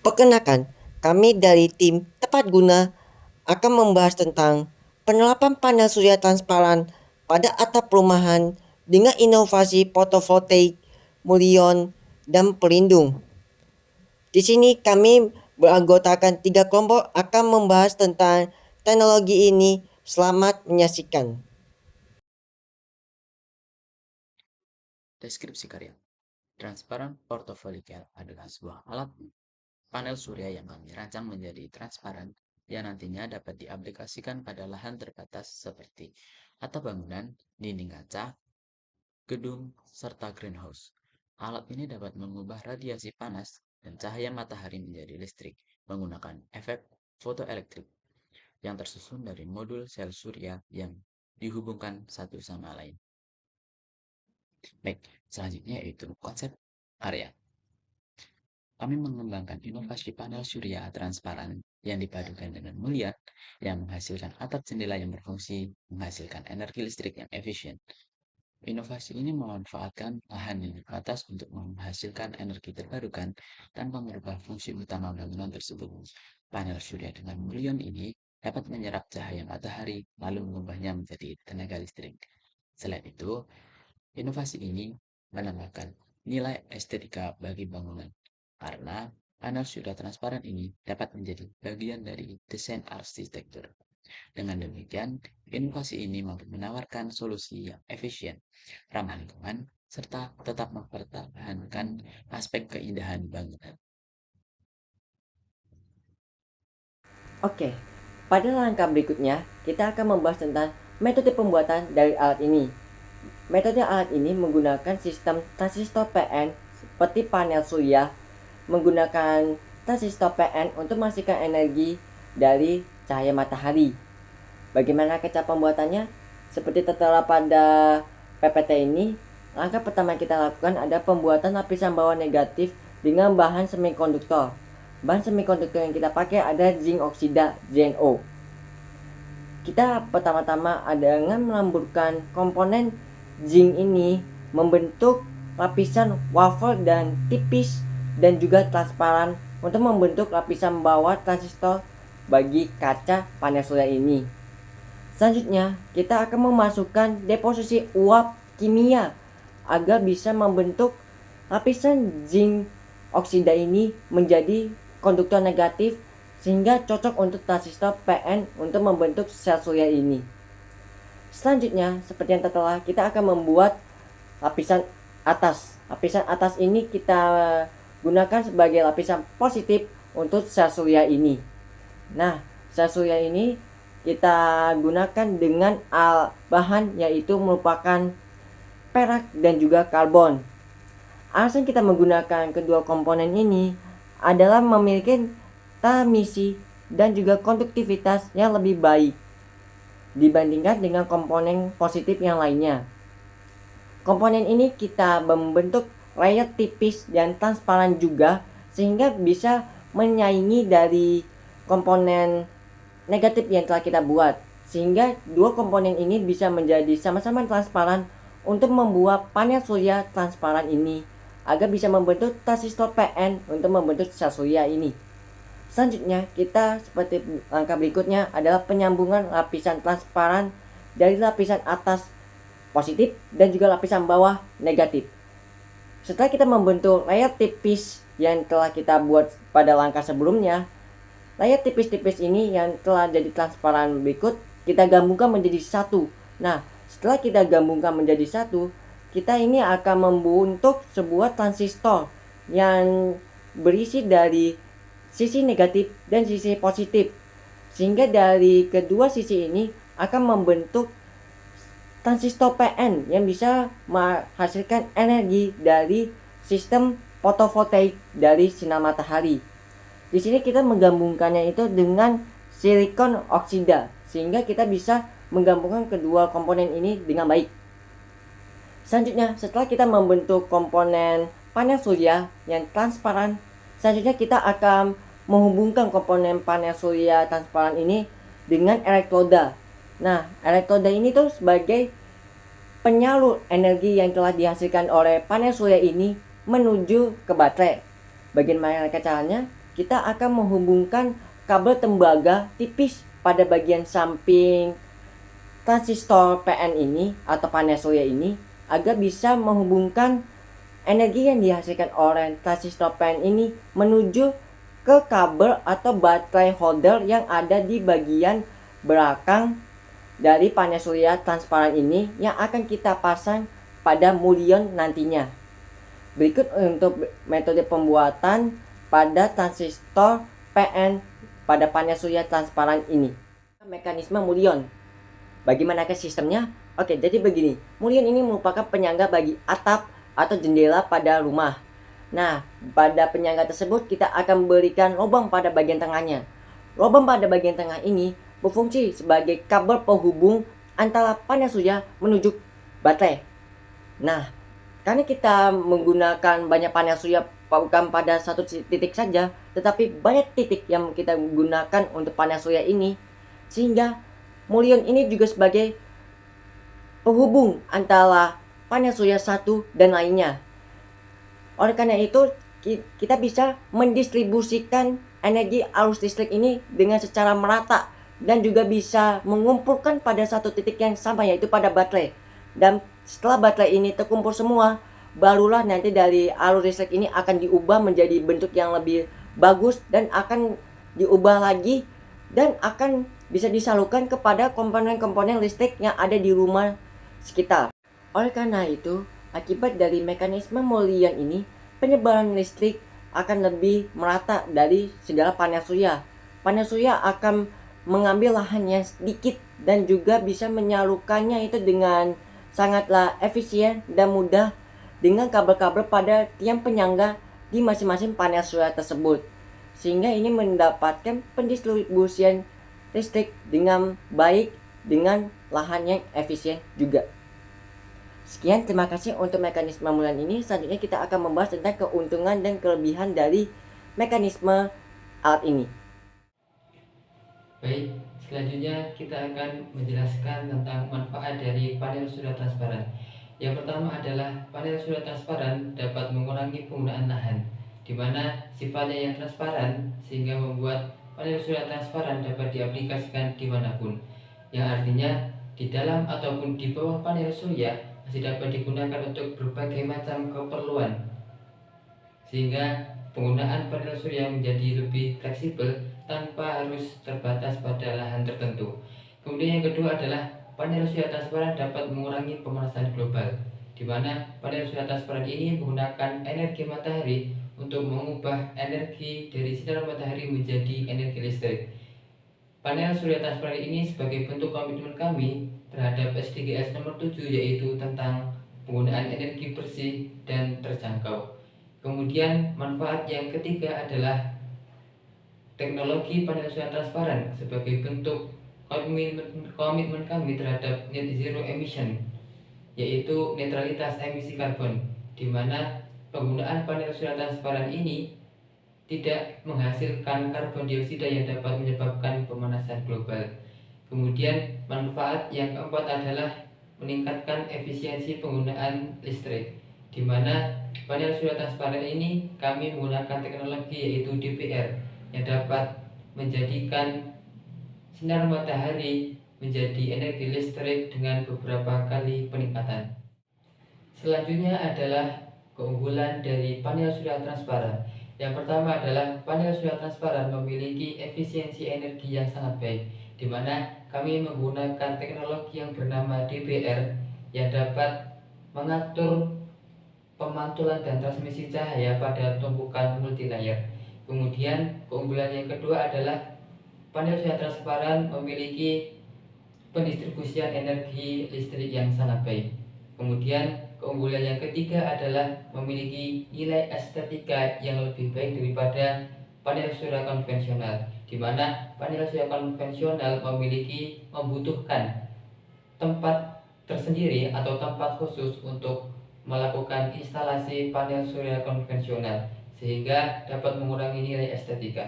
Perkenalkan, kami dari tim Tepat Guna akan membahas tentang penerapan panel surya transparan pada atap perumahan dengan inovasi fotovoltaik, mulion, dan pelindung. Di sini kami beranggotakan 3 kelompok akan membahas tentang teknologi ini. Selamat menyaksikan. Deskripsi karya. Transparan portofolikel adalah sebuah alat panel surya yang kami rancang menjadi transparan yang nantinya dapat diaplikasikan pada lahan terbatas seperti atap bangunan, dinding kaca, gedung, serta greenhouse. Alat ini dapat mengubah radiasi panas dan cahaya matahari menjadi listrik menggunakan efek fotoelektrik yang tersusun dari modul sel surya yang dihubungkan satu sama lain. Baik, selanjutnya yaitu konsep area. Kami mengembangkan inovasi panel surya transparan yang dipadukan dengan mulia yang menghasilkan atap jendela yang berfungsi, menghasilkan energi listrik yang efisien. Inovasi ini memanfaatkan lahan yang terbatas untuk menghasilkan energi terbarukan tanpa merubah fungsi utama bangunan tersebut. Panel surya dengan mulian ini dapat menyerap cahaya matahari lalu mengubahnya menjadi tenaga listrik. Selain itu, inovasi ini menambahkan nilai estetika bagi bangunan karena panel surya transparan ini dapat menjadi bagian dari desain arsitektur. Dengan demikian, inovasi ini mampu menawarkan solusi yang efisien, ramah lingkungan, serta tetap mempertahankan aspek keindahan bangunan. Oke, pada langkah berikutnya kita akan membahas tentang metode pembuatan dari alat ini. Metode alat ini menggunakan sistem transistor PN seperti panel surya, menggunakan transistor PN untuk menghasilkan energi dari cahaya matahari. Bagaimana cara pembuatannya? Seperti tertera pada PPT ini, langkah pertama kita lakukan adalah pembuatan lapisan bawah negatif dengan bahan semikonduktor. Bahan semikonduktor yang kita pakai ada zinc oksida (ZnO). Kita pertama-tama dengan melamburkan komponen zinc ini membentuk lapisan wafer dan tipis dan juga transparan untuk membentuk lapisan bawah transistor bagi kaca panel surya ini. Selanjutnya, kita akan memasukkan deposisi uap kimia agar bisa membentuk lapisan zinc oksida ini menjadi konduktor negatif sehingga cocok untuk transistor PN untuk membentuk sel surya ini. Selanjutnya, seperti yang tertera, kita akan membuat lapisan atas. Lapisan atas ini kita gunakan sebagai lapisan positif untuk sel surya ini. Nah, sel surya ini kita gunakan dengan bahan yaitu merupakan perak dan juga karbon. Alasan kita menggunakan kedua komponen ini adalah memiliki transmisi dan juga konduktivitas yang lebih baik dibandingkan dengan komponen positif yang lainnya. Komponen ini kita membentuk layer tipis dan transparan juga sehingga bisa menyaingi dari komponen negatif yang telah kita buat, sehingga dua komponen ini bisa menjadi sama-sama transparan untuk membuat panel surya transparan ini agar bisa membentuk transistor PN untuk membentuk sel surya ini. Selanjutnya, kita seperti langkah berikutnya adalah penyambungan lapisan transparan dari lapisan atas positif dan juga lapisan bawah negatif. Setelah kita membentuk layer tipis yang telah kita buat pada langkah sebelumnya, layar tipis-tipis ini yang telah jadi transparan berikut kita gabungkan menjadi satu. Nah, setelah kita gabungkan menjadi satu, kita ini akan membentuk sebuah transistor yang berisi dari sisi negatif dan sisi positif. Sehingga dari kedua sisi ini akan membentuk transistor PN yang bisa menghasilkan energi dari sistem fotovoltaik dari sinar matahari. Di sini kita menggabungkannya itu dengan silikon oksida sehingga kita bisa menggabungkan kedua komponen ini dengan baik. Selanjutnya, setelah kita membentuk komponen panel surya yang transparan, selanjutnya kita akan menghubungkan komponen panel surya transparan ini dengan elektroda. Nah, elektroda ini tuh sebagai penyalur energi yang telah dihasilkan oleh panel surya ini menuju ke baterai. Bagaimana caranya? kita akan menghubungkan kabel tembaga tipis pada bagian samping transistor PN ini atau panel surya ini agar bisa menghubungkan energi yang dihasilkan oleh transistor PN ini menuju ke kabel atau baterai holder yang ada di bagian belakang dari panel surya transparan ini yang akan kita pasang pada mulion nantinya. Berikut untuk metode pembuatan pada transistor PN pada panel surya transparan ini. Mekanisme mulion. Bagaimanakah sistemnya? Oke, jadi begini. Mulion ini merupakan penyangga bagi atap atau jendela pada rumah. Nah, pada penyangga tersebut kita akan berikan lubang pada bagian tengahnya. Lubang pada bagian tengah ini berfungsi sebagai kabel penghubung antara panel surya menuju baterai. Nah, karena kita menggunakan banyak panel surya bukan pada satu titik saja, tetapi banyak titik yang kita gunakan untuk panel surya ini, sehingga mulion ini juga sebagai penghubung antara panel surya satu dan lainnya. Oleh karena itu, kita bisa mendistribusikan energi arus listrik ini dengan secara merata dan juga bisa mengumpulkan pada satu titik yang sama, yaitu pada baterai. Dan setelah baterai ini terkumpul semua, barulah nanti dari arus listrik ini akan diubah menjadi bentuk yang lebih bagus dan akan diubah lagi dan akan bisa disalurkan kepada komponen-komponen listrik yang ada di rumah sekitar. Oleh karena itu, akibat dari mekanisme mulion ini, penyebaran listrik akan lebih merata dari segala panel surya. Panel surya akan mengambil lahan yang sedikit dan juga bisa menyalurkannya itu dengan sangatlah efisien dan mudah dengan kabel-kabel pada tiang penyangga di masing-masing panel surya tersebut. Sehingga ini mendapatkan pendistribusian listrik dengan baik dengan lahan yang efisien juga. Sekian, terima kasih untuk mekanisme mulion ini. Selanjutnya kita akan membahas tentang keuntungan dan kelebihan dari mekanisme alat ini. Baik, selanjutnya kita akan menjelaskan tentang manfaat dari panel surya transparan. Yang pertama adalah panel surya transparan dapat mengurangi penggunaan lahan, di mana sifatnya yang transparan sehingga membuat panel surya transparan dapat diaplikasikan dimanapun. Yang artinya di dalam ataupun di bawah panel surya masih dapat digunakan untuk berbagai macam keperluan, sehingga penggunaan panel surya menjadi lebih fleksibel tanpa harus terbatas pada lahan tertentu. Kemudian yang kedua adalah panel surya transparan dapat mengurangi pemanasan global, di mana panel surya transparan ini menggunakan energi matahari untuk mengubah energi dari sinar matahari menjadi energi listrik. Panel surya transparan ini sebagai bentuk komitmen kami terhadap SDGs nomor 7, yaitu tentang penggunaan energi bersih dan terjangkau. Kemudian manfaat yang ketiga adalah teknologi panel surya transparan sebagai bentuk komitmen kami terhadap net zero emission, yaitu netralitas emisi karbon, di mana penggunaan panel surya transparan ini tidak menghasilkan karbon dioksida yang dapat menyebabkan pemanasan global. Kemudian manfaat yang keempat adalah meningkatkan efisiensi penggunaan listrik, di mana panel surya transparan ini kami menggunakan teknologi yaitu DPR yang dapat menjadikan sinar matahari menjadi energi listrik dengan beberapa kali peningkatan. Selanjutnya adalah keunggulan dari panel surya transparan. Yang pertama adalah panel surya transparan memiliki efisiensi energi yang sangat baik, di mana kami menggunakan teknologi yang bernama DPR yang dapat mengatur pemantulan dan transmisi cahaya pada tumpukan multilayer. Kemudian keunggulan yang kedua adalah panel surya transparan memiliki pendistribusian energi listrik yang sangat baik. Kemudian keunggulan yang ketiga adalah memiliki nilai estetika yang lebih baik daripada panel surya konvensional, di mana panel surya konvensional membutuhkan tempat tersendiri atau tempat khusus untuk melakukan instalasi panel surya konvensional, sehingga dapat mengurangi nilai estetika.